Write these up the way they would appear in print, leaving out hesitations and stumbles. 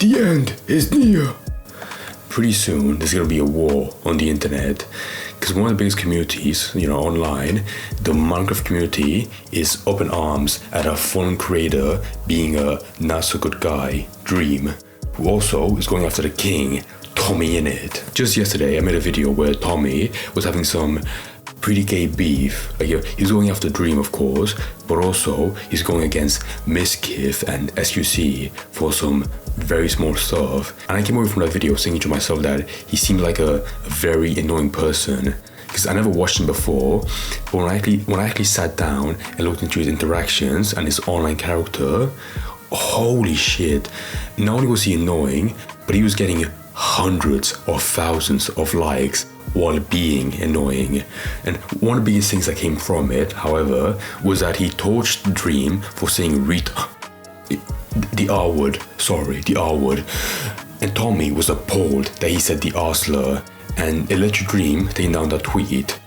The end is near. Pretty soon, there's gonna be a war on the internet, because one of the biggest communities, online, the Minecraft community, is up in arms at a fallen creator being a not so good guy, Dream, who also is going after the king, Tommy Innit. Just yesterday, I made a video where Tommy was having some pretty gay beef. He's going after Dream, of course, but also he's going against Miskiff and SQC for some very small stuff. And I came away from that video thinking to myself that he seemed like a very annoying person, because I never watched him before. But when I actually sat down and looked into his interactions and his online character, holy shit, not only was he annoying, but he was getting hundreds of thousands of likes while being annoying. And one of the biggest things that came from it, however, was that he torched Dream for saying the R word. And Tommy was appalled that he said the R slur, and it led to Dream taking down that tweet.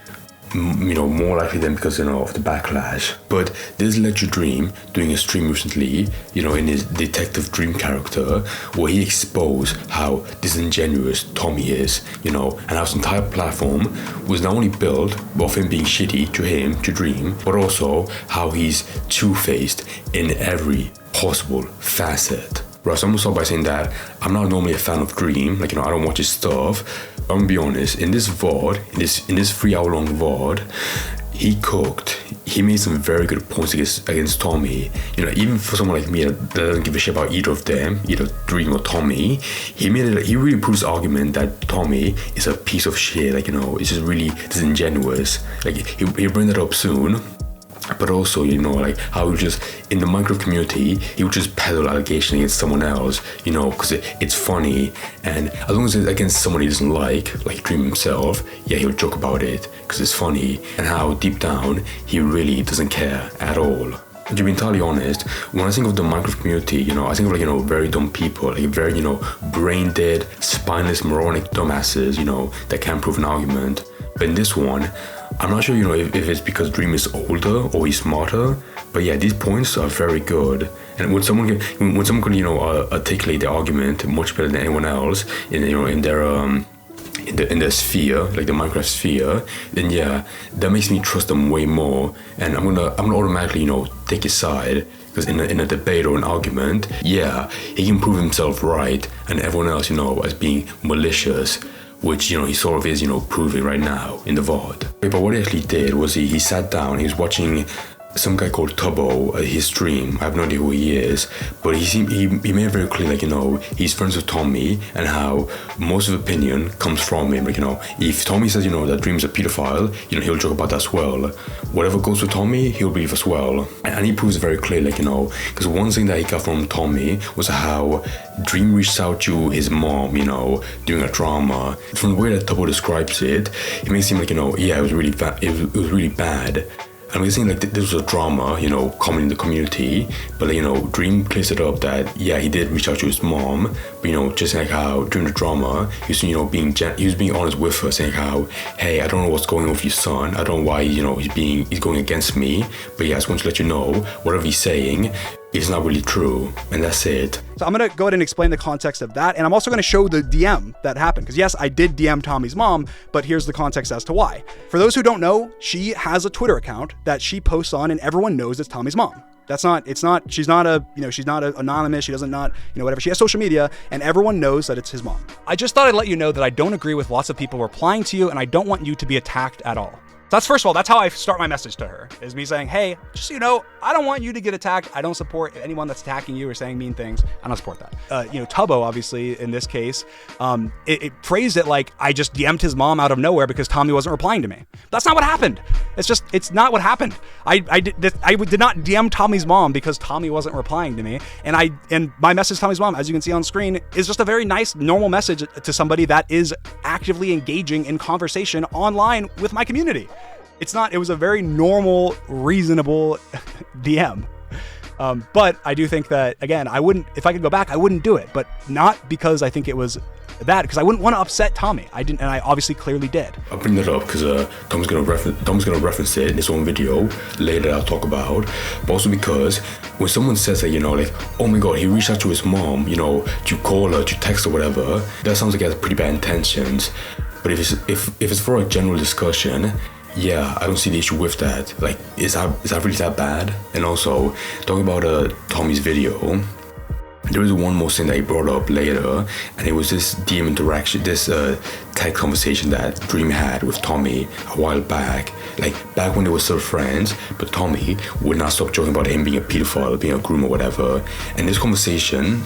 More likely than because, of the backlash. But this led to Dream doing a stream recently, in his Detective Dream character, where he exposed how disingenuous Tommy is, and how his entire platform was not only built of him being shitty to him, to Dream, but also how he's two-faced in every possible facet. Right, so I'm gonna start by saying that I'm not normally a fan of Dream, I don't watch his stuff. I'm gonna be honest, in this VOD, in this 3-hour-long VOD, he made some very good points against Tommy. Even for someone like me that doesn't give a shit about either of them, either Dream or Tommy, he really proves the argument that Tommy is a piece of shit, it's just really disingenuous. He'll bring that up soon. But also, how he just, in the Minecraft community, he would just peddle allegation against someone else, because it's funny. And as long as it's against someone he doesn't like Dream himself, he'll joke about it, because it's funny. And how deep down, he really doesn't care at all. And to be entirely honest, when I think of the Minecraft community, I think of very dumb people, very, brain dead, spineless, moronic dumbasses, that can't prove an argument. But in this one, I'm not sure, if it's because Dream is older or he's smarter, but these points are very good. And when someone can, articulate the argument much better than anyone else in their sphere, like the Minecraft sphere, then that makes me trust them way more. And I'm gonna automatically, take his side. Because in a debate or an argument, he can prove himself right, and everyone else, as being malicious, which, he sort of is, proving right now in the VOD. But what he actually did was he sat down, he was watching some guy called Tubbo, his stream. I have no idea who he is, but he made it very clear, he's friends with Tommy, and how most of the opinion comes from him. If Tommy says, that Dream's a pedophile, he'll joke about that as well. Whatever goes with Tommy, he'll believe as well. And he proves very clearly, because one thing that he got from Tommy was how Dream reached out to his mom, during a drama. From the way that Tubbo describes it, it makes it seem like, it was really bad. It was really bad. I'm guessing this was a drama, common in the community, but Dream clears it up that he did reach out to his mom, but just like how during the drama he was being honest with her, saying how, hey, I don't know what's going on with your son, I don't know why he's going against me, but I just want to let you know whatever he's saying is not really true, and that's it. So I'm gonna go ahead and explain the context of that, and I'm also gonna show the DM that happened, because yes, I did DM Tommy's mom, but here's the context as to why. For those who don't know, she has a Twitter account that she posts on, and everyone knows it's Tommy's mom. She's not anonymous, she doesn't whatever. She has social media, and everyone knows that it's his mom. I just thought I'd let you know that I don't agree with lots of people replying to you, and I don't want you to be attacked at all. That's first of all, that's how I start my message to her, is me saying, hey, just so you know, I don't want you to get attacked. I don't support anyone that's attacking you or saying mean things. I don't support that. Tubbo, obviously, in this case, it phrased it like I just DM'd his mom out of nowhere because Tommy wasn't replying to me. That's not what happened. It's not what happened. I did not DM Tommy's mom because Tommy wasn't replying to me. And my message to Tommy's mom, as you can see on screen, is just a very nice, normal message to somebody that is actively engaging in conversation online with my community. It was a very normal, reasonable DM. But I do think that, again, I wouldn't, if I could go back, I wouldn't do it, but not because I think it was that, because I wouldn't want to upset Tommy. I didn't, and I obviously clearly did. I'll bring that up because Tom's gonna reference it in his own video later. I'll talk about, but also because when someone says that, you know, like, oh my god, he reached out to his mom, you know, to call her, to text her, whatever, that sounds like he has pretty bad intentions. But if it's for a general discussion, yeah, I don't see the issue with that. Like, is that really that bad? And also, talking about Tommy's video, there is one more thing that he brought up later, and it was this DM interaction, this text conversation that Dream had with Tommy a while back, like back when they were still friends, but Tommy would not stop joking about him being a pedophile, being a groomer, whatever. And this conversation,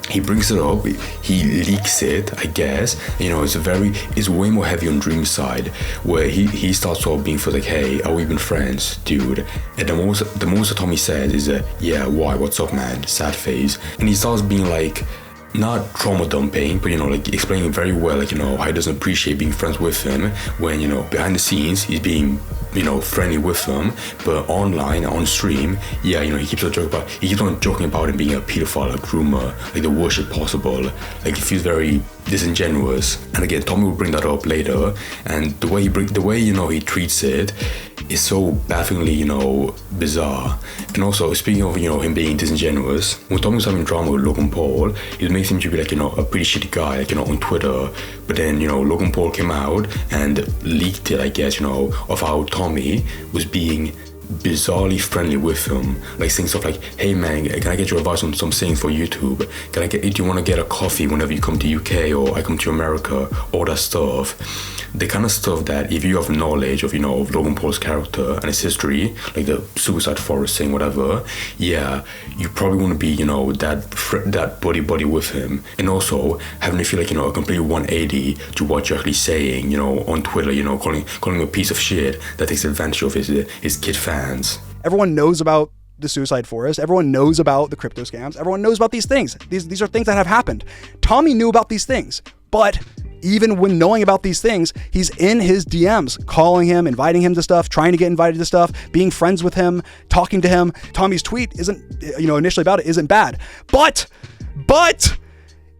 he brings it up, he leaks it, I guess. You know, it's way more heavy on Dream's side, where he starts off being for like, hey, are we even friends, dude? And the most that Tommy said is, yeah, why, what's up, man, sad face. And he starts being like, not trauma dumping, but, you know, like explaining very well, like, you know, how he doesn't appreciate being friends with him when, you know, behind the scenes he's being, you know, friendly with them, but online, on stream, yeah, you know, he keeps on joking about him being a pedophile, a groomer, like the worst shit possible. Like, he feels very disingenuous. And again, Tommy will bring that up later, and the way you know, he treats it is so bafflingly, you know, bizarre. And also, speaking of, you know, him being disingenuous, when Tommy was having drama with Logan Paul, it makes him to be like, you know, a pretty shitty guy, like, you know, on Twitter. But then, you know, Logan Paul came out and leaked it, I guess, you know, of how Tommy was being bizarrely friendly with him, like saying stuff like, hey man, can I get your advice on some things for YouTube? Do you want to get a coffee whenever you come to UK or I come to America? All that stuff. The kind of stuff that if you have knowledge of, you know, of Logan Paul's character and his history, like the Suicide Forest thing, whatever, yeah, you probably want to be, you know, that buddy with him. And also having to feel like, you know, a complete 180 to what you're actually saying, you know, on Twitter, you know, calling him a piece of shit that takes advantage of his kid fans. Everyone knows about the Suicide Forest. Everyone knows about the crypto scams. Everyone knows about these things. These are things that have happened. Tommy knew about these things, but even when knowing about these things, he's in his DMs, calling him, inviting him to stuff, trying to get invited to stuff, being friends with him, talking to him. Tommy's tweet isn't, you know, initially about it isn't bad, but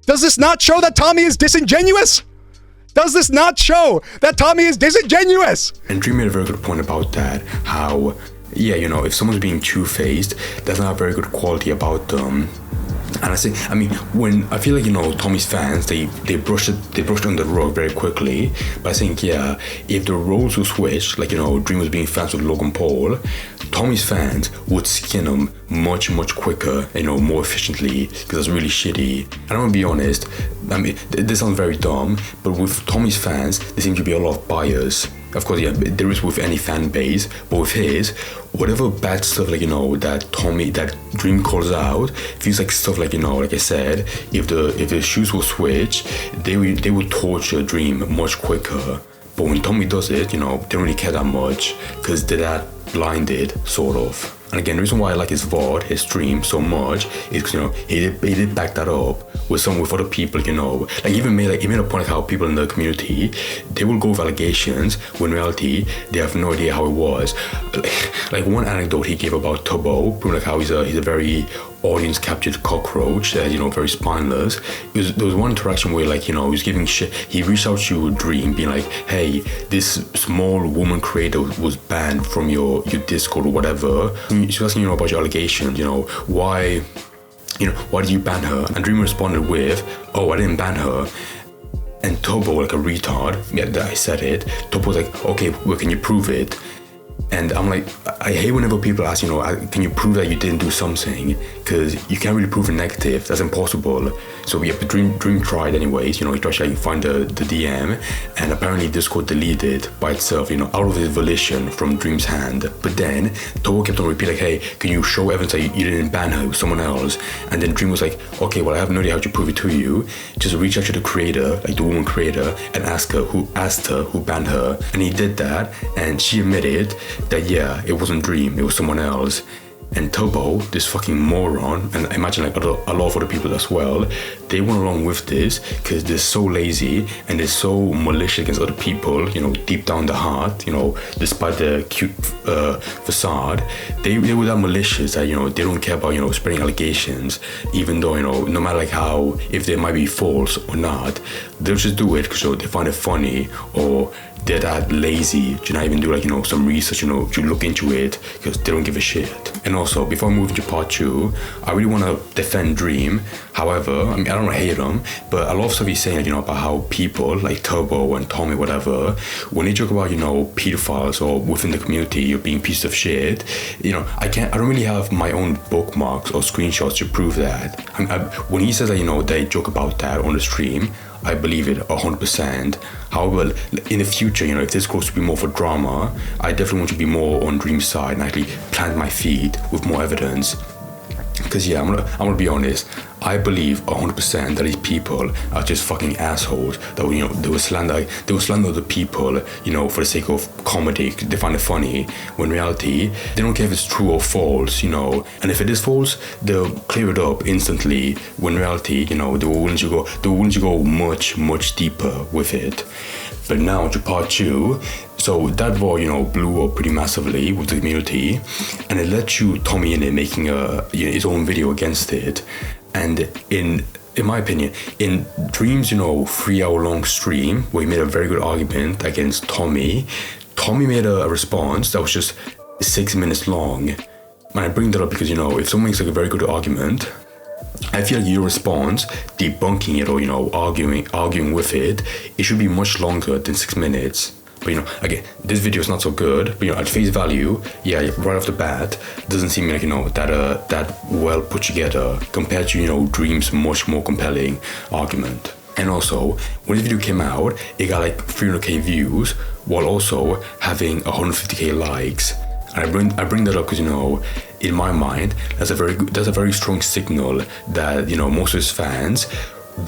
does this not show that Tommy is disingenuous? Does this not show that Tommy is disingenuous? And Dream made a very good point about that, how, yeah, you know, if someone's being two-faced, that's not a very good quality about them. And I feel like, you know, Tommy's fans, they brushed under the rug very quickly, but I think, yeah, if the roles were switched, like, you know, Dream was being fans with Logan Paul, Tommy's fans would skin him much quicker, you know, more efficiently, because that's really shitty. And I'm gonna be honest, I mean, this sounds very dumb, but with Tommy's fans, there seems to be a lot of bias. Of course, yeah, there is with any fan base, but with his, whatever bad stuff, like, you know, that Dream calls out, feels like stuff like, you know, like I said, if the shoes were switched, they would torture Dream much quicker. But when Tommy does it, you know, they don't really care that much, because they're that blinded, sort of. And again, the reason why I like his VOD, his stream so much is because, you know, he did back that up with other people, you know. Like, he made a point like how people in the community, they will go with allegations when in reality they have no idea how it was. Like one anecdote he gave about Tubbo, proving like how he's a very audience captured cockroach, you know, very spineless. There was one interaction where, like, you know, he was giving shit. He reached out to Dream, being like, hey, this small woman creator was banned from your Discord or whatever. She was asking, you know, about your allegations, you know, why did you ban her? And Dream responded with, oh, I didn't ban her. And Tubbo, like a retard, yeah, I said it, Tubbo was like, okay, well, can you prove it? And I'm like, I hate whenever people ask, you know, can you prove that you didn't do something? Because you can't really prove a negative. That's impossible. So yeah, but Dream tried anyways. You know, he tried to like find the DM, and apparently Discord deleted by itself, you know, out of his volition from Dream's hand. But then Tubbo kept on repeating, like, hey, can you show evidence that you didn't ban her with someone else? And then Dream was like, okay, well, I have no idea how to prove it to you. Just reach out to the creator, like the woman creator, and ask her who banned her. And he did that, and she admitted that, yeah, it wasn't Dream, it was someone else. And Turbo, this fucking moron, and I imagine like a lot of other people as well, they went along with this because they're so lazy and they're so malicious against other people, you know, deep down the heart, you know, despite the cute facade, they were that malicious that, you know, they don't care about, you know, spreading allegations, even though, you know, no matter like how, if they might be false or not, they'll just do it because, you know, they find it funny, or they're that lazy to not even do like, you know, some research, you know, to look into it because they don't give a shit. And also, before I move into part 2, I really want to defend Dream. However, I mean, I don't hate him, but a lot of stuff he's saying, you know, about how people like Turbo and Tommy, whatever, when they joke about, you know, pedophiles or within the community, you're being pieces of shit, you know, I don't really have my own bookmarks or screenshots to prove that. When he says that, you know, they joke about that on the stream, I believe it 100%. However, in the future, you know, if this grows to be more for drama, I definitely want to be more on Dream's side and actually plant my feet with more evidence. Because yeah, I'm gonna be honest, I believe 100% that these people are just fucking assholes that, you know, they will slander the people, you know, for the sake of comedy. They find it funny, when in reality they don't care if it's true or false, you know. And if it is false, they'll clear it up instantly, when in reality, you know, they were willing to go much deeper with it. But now to part 2. So that war, you know, blew up pretty massively with the community, and it led to Tommy in it making his own video against it. And in my opinion, in Dream's, you know, 3-hour-long stream where he made a very good argument against Tommy made a response that was just 6 minutes long. And I bring that up because, you know, if someone makes like a very good argument, I feel like your response, debunking it or, you know, arguing with it, it should be much longer than 6 minutes. But, you know, again, this video is not so good, but, you know, at face value, yeah, right off the bat, doesn't seem like, you know, that well put together compared to, you know, Dream's much more compelling argument. And also, when this video came out, it got like 300k views while also having 150k likes. And I bring that up because, you know, in my mind, that's a very strong signal that, you know, most of his fans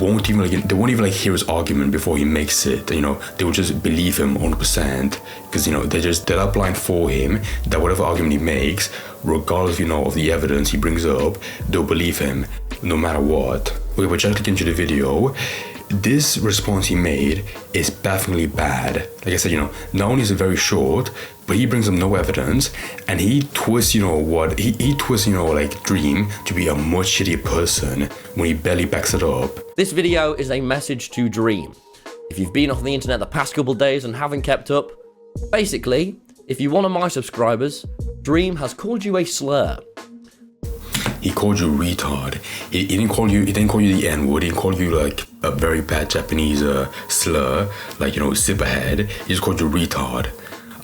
won't even hear his argument before he makes it. You know, they will just believe him 100% because, you know, they're that blind for him that whatever argument he makes, regardless, you know, of the evidence he brings up, they'll believe him no matter what. Okay, but just into the video, this response he made is bafflingly bad. Like I said, you know, not only is it very short, but he brings up no evidence, and he twists, you know, he twists, you know, like Dream to be a much shittier person when he barely backs it up. This video is a message to Dream. If you've been off the internet the past couple days and haven't kept up, basically, if you're one of my subscribers, Dream has called you a slur. He called you retard. He didn't call you the N-word. He didn't call you like a very bad Japanese slur, like, you know, zipperhead. He just called you retard.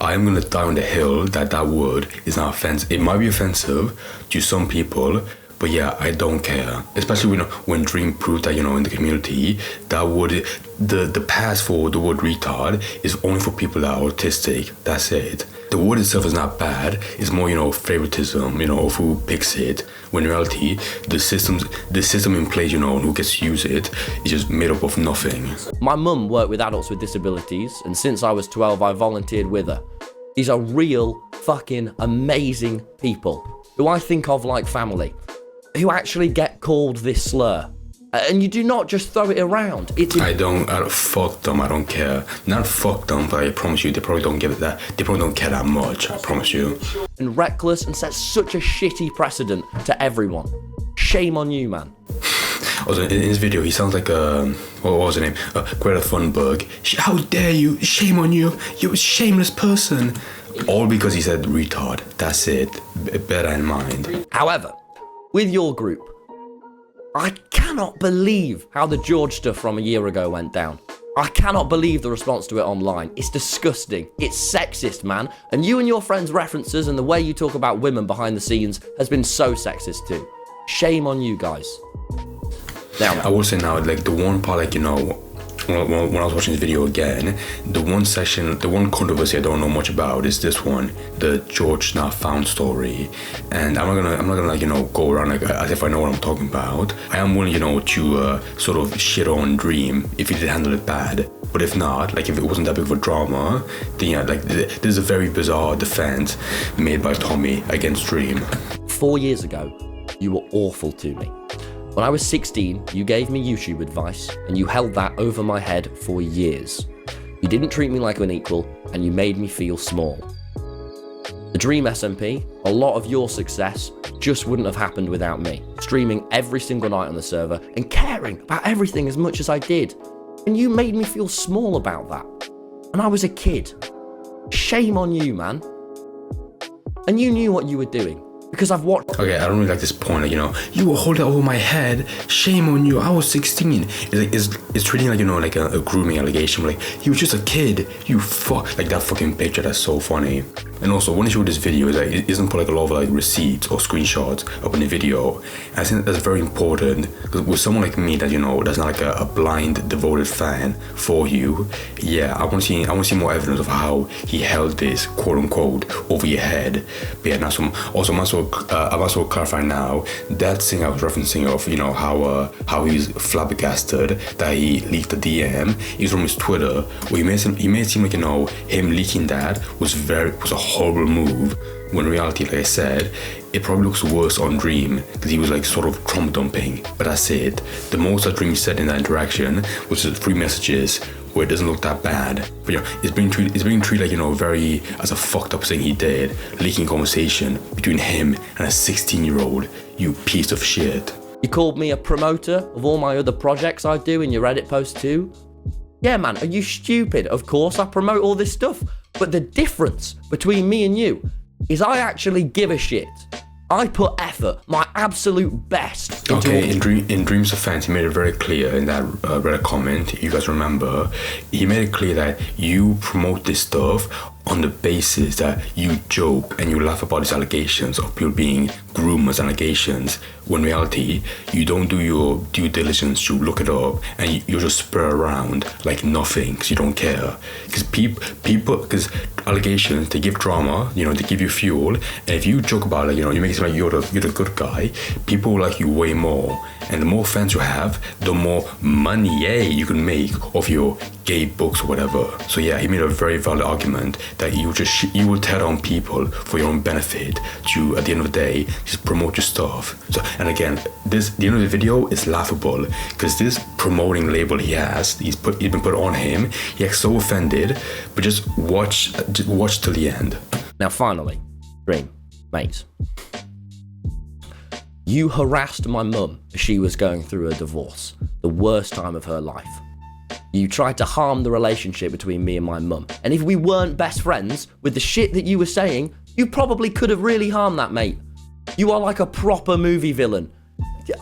I am gonna die on the hill that word is not offensive. It might be offensive to some people, but yeah, I don't care. Especially when Dream proved that, you know, in the community, that word, the pass for the word retard is only for people that are autistic. That's it. The word itself is not bad. It's more, you know, favoritism, you know, of who picks it. When in reality, the system in place, you know, and who gets to use it is just made up of nothing. My mum worked with adults with disabilities, and since I was 12, I volunteered with her. These are real, fucking amazing people who I think of like family, who actually get called this slur. And you do not just throw it around. I don't fuck them, I don't care. Not fuck them, but I promise you, they probably don't get that. They probably don't care that much, I promise you. And reckless and sets such a shitty precedent to everyone. Shame on you, man. Also, in his video, he sounds like what was her name? Greta Thunberg. How dare you? Shame on you! You shameless person! All because he said retard. That's it. Bear that in mind. However, with your group, I cannot believe how the George stuff from a year ago went down. I cannot believe the response to it online. It's disgusting. It's sexist, man. And you and your friends' references and the way you talk about women behind the scenes has been so sexist too. Shame on you guys. Now, I will say now, like the one part, like, you know, when I was watching this video again, the one controversy I don't know much about is this one, the George Not Found story. And I'm not gonna like, you know, go around like as if I know what I'm talking about. I am willing, you know, to sort of shit on Dream if he did handle it bad. But if not, like if it wasn't that big of a drama, then yeah, like this is a very bizarre defense made by Tommy against Dream. 4 years ago, you were awful to me. When I was 16, you gave me YouTube advice, and you held that over my head for years. You didn't treat me like an equal, and you made me feel small. The Dream SMP, a lot of your success, just wouldn't have happened without me, streaming every single night on the server and caring about everything as much as I did. And you made me feel small about that. And I was a kid. Shame on you, man. And you knew what you were doing. Because I've watched. Okay, I don't really like this point. Like, you were holding over my head. Shame on you. I was 16. It's treating like like a grooming allegation. Like, he was just a kid. You fuck. Like that fucking picture. That's so funny. And also, when you show this video, it doesn't put like a lot of receipts or screenshots up in the video. And I think that's very important because with someone like me that that's not like a blind devoted fan for you. Yeah, I want to see more evidence of how he held this quote unquote over your head. But yeah, now I'm also clarifying now that thing I was referencing of how he's flabbergasted that he leaked the DM is from his Twitter. Where he made it seem like him leaking that was a horrible move, when in reality, like I said, it probably looks worse on Dream because he was sort of trauma dumping. But that's it. The most that Dream said in that interaction was just 3 messages where it doesn't look that bad. But it's being treated very as a fucked up thing he did, leaking conversation between him and a 16-year-old. You piece of shit. You called me a promoter of all my other projects I do in your Reddit post too. Yeah, man, are you stupid? Of course I promote all this stuff. But the difference between me and you is I actually give a shit. I put effort, my absolute best. Okay, in Dream's offense, he made it very clear in that Reddit comment, you guys remember, he made it clear that you promote this stuff on the basis that you joke and you laugh about these allegations of people being groomers allegations, when in reality, you don't do your due diligence to look it up and you just spur around like nothing because you don't care. Because because allegations, they give drama, they give you fuel, and if you joke about it, you make it seem like you're the good guy, people will like you way more. And the more fans you have, the more money you can make off your gay books or whatever. So yeah, he made a very valid argument that you will tear down people for your own benefit to, at the end of the day, just promote your stuff. So, and again, the end of the video is laughable because this promoting label he's been put on him, he acts so offended, but just watch till the end. Now finally, Dream, mate. You harassed my mum as she was going through a divorce, the worst time of her life. You tried to harm the relationship between me and my mum. And if we weren't best friends, with the shit that you were saying, you probably could have really harmed that, mate. You are like a proper movie villain.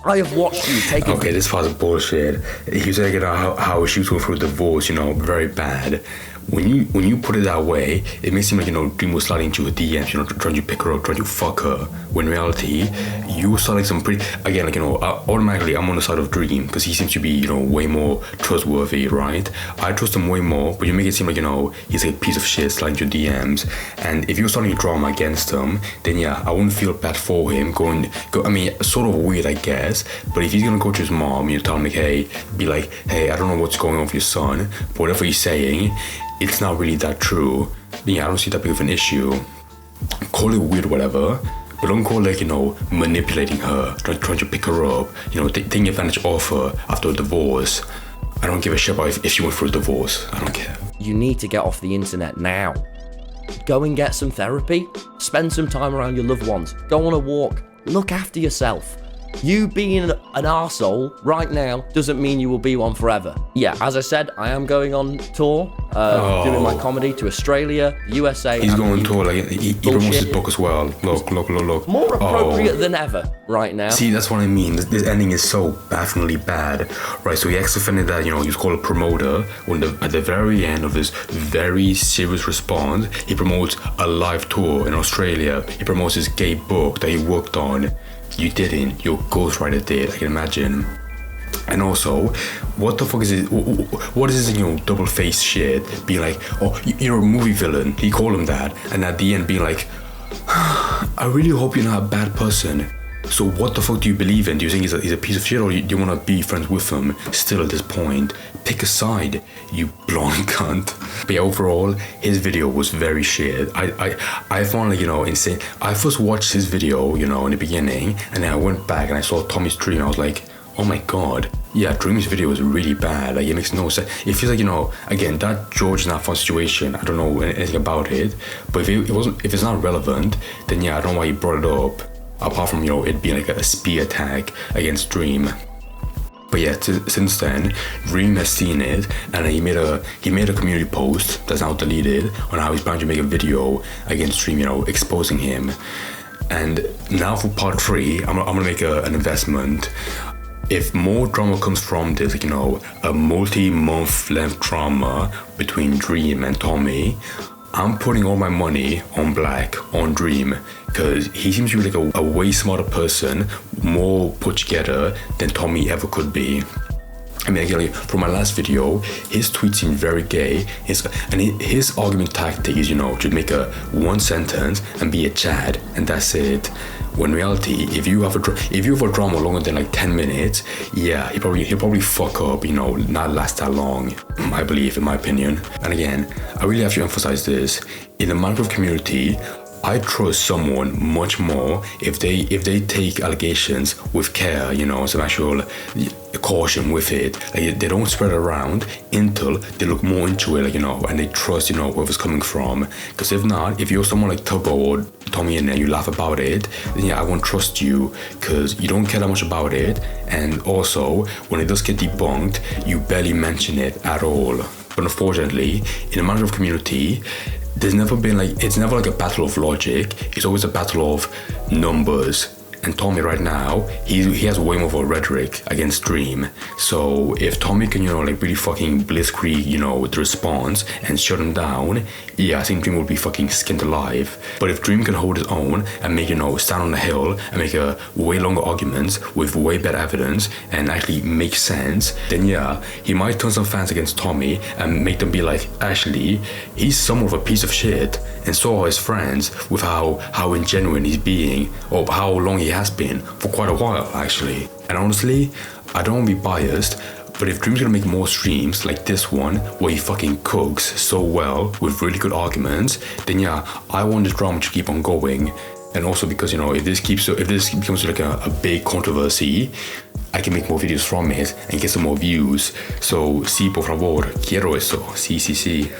I have watched you take it. Okay, this part's bullshit. He was saying how she was going through a divorce, very bad. When you put it that way, it makes it seem like Dream was sliding into her DMs, trying to pick her up, trying to fuck her. When in reality, you were starting some pretty, again, automatically I'm on the side of Dream because he seems to be way more trustworthy, right? I trust him way more, but you make it seem like he's a piece of shit sliding into DMs. And if you're starting drama against him, then yeah, I wouldn't feel bad for him. I mean, sort of weird, I guess. But if he's gonna go to his mom, tell him hey, I don't know what's going on with your son, but whatever he's saying, it's not really that true. Yeah, I don't see that big of an issue. Call it weird, whatever, but don't call manipulating her, trying to pick her up, taking advantage of her after a divorce. I don't give a shit about if she went through a divorce. I don't care. You need to get off the internet now. Go and get some therapy. Spend some time around your loved ones. Go on a walk. Look after yourself. You being an arsehole right now doesn't mean you will be one forever. Yeah, as I said, I am going on tour, doing my comedy to Australia, USA. He's going on tour, he promotes his book as well. Look. More appropriate than ever right now. See, that's what I mean. This ending is so bafflingly bad. Right, so he acts offended that, he was called a promoter. When at the very end of this very serious response, he promotes a live tour in Australia. He promotes his gay book that he worked on. You didn't. Your ghostwriter did, I can imagine. And also, what the fuck is it? What is this, double-faced shit? Being like, oh, you're a movie villain. He called him that. And at the end being like, I really hope you're not a bad person. So what the fuck do you believe in? Do you think he's a piece of shit, or do you want to be friends with him still at this point? Pick a side, you blonde cunt. But yeah, overall, his video was very shit. I found, like, you know, insane. I first watched his video, you know, in the beginning, and then I went back and I saw Tommy's stream. I was like, oh my god. Yeah, Dream's video was really bad. Like, it makes no sense. It feels like, you know, again, that George Nafon situation, I don't know anything about it, but if it's not relevant, then yeah, I don't know why he brought it up, apart from, you know, it being like a spear attack against Dream. But yeah, since then, Dream has seen it, and he made a community post that's now deleted on how he's planning to make a video against Dream, you know, exposing him. And now for part 3, I'm gonna make an investment. If more drama comes from this, like, you know, a multi-month length drama between Dream and Tommy, I'm putting all my money on Black, on Dream, because he seems to be like a way smarter person, more put together than Tommy ever could be. I mean, again, like, from my last video, his tweets seem very gay. His argument tactic is, you know, to make a one sentence and be a Chad, and that's it. When in reality, if you have a drama longer than like 10 minutes, yeah, he'll probably fuck up, you know, not last that long, I believe, in my opinion. And again, I really have to emphasize this. In the Minecraft community, I trust someone much more if they take allegations with care, you know, some actual caution with it. Like, they don't spread around until they look more into it, like, you know, and they trust, you know, where it's coming from. Because if not, if you're someone like Tubbo or Tommy and then you laugh about it, then yeah, I won't trust you because you don't care that much about it. And also, when it does get debunked, you barely mention it at all. But unfortunately, in the Minecraft community, it's never like a battle of logic. It's always a battle of numbers. And Tommy right now, he has way more of a rhetoric against Dream. So if Tommy can, you know, like really fucking blitzkrieg, you know, the response and shut him down, yeah, I think Dream will be fucking skinned alive. But if Dream can hold his own and make, you know, stand on the hill and make a way longer arguments with way better evidence and actually make sense, then yeah, he might turn some fans against Tommy and make them be like, actually, he's somewhat of a piece of shit. And so are his friends with how ingenuine he's being, or how long he has been for quite a while, actually. And honestly, I don't want to be biased, but if Dream's gonna make more streams like this one, where he fucking cooks so well with really good arguments, then yeah, I want this drama to keep on going. And also because, you know, if this becomes like a big controversy, I can make more videos from it and get some more views. So, sí, por favor, quiero eso, sí.